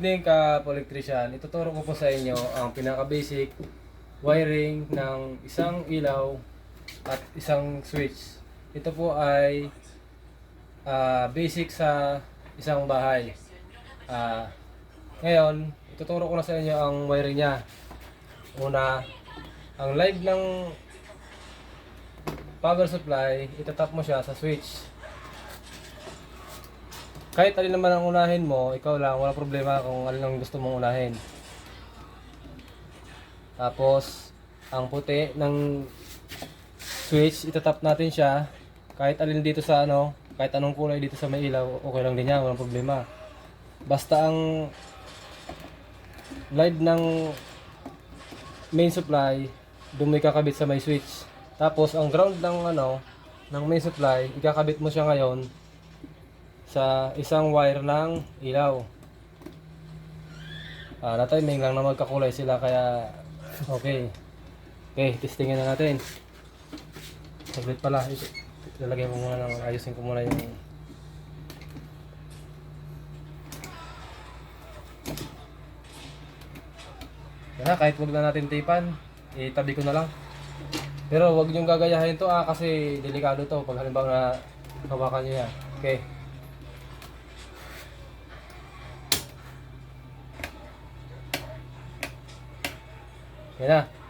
evening ka-electrician. Ituturo ko po sa inyo ang pinaka-basic wiring ng isang ilaw at isang switch. Ito po ay basic sa isang bahay. Ngayon, ituturo ko na sa inyo ang wiring niya. Una, ang live ng power supply, itatap mo siya sa switch. Kahit alin naman ang unahin mo, ikaw lang, wala problema kung alin ang gusto mong unahin. Tapos, ang puti ng switch, itatap natin siya. Kahit alin dito sa kahit anong kulay dito sa may ilaw, okay lang din yan, walang problema. Basta ang live ng main supply, doon mo ikakabit sa may switch. Tapos, ang ground ng main supply, ikakabit mo siya ngayon sa isang wire ng ilaw. Na-timing lang na magkakulay sila kaya okay. Okay, testingin na natin. Saglit pala, ilalagay ko muna ayusin ko muna yung kahit wag na natin tipan, itabi ko na lang. Pero wag niyong gagayahin to kasi delikado to pag halimbawa na hawakan niyo yan. Okay. Yan na.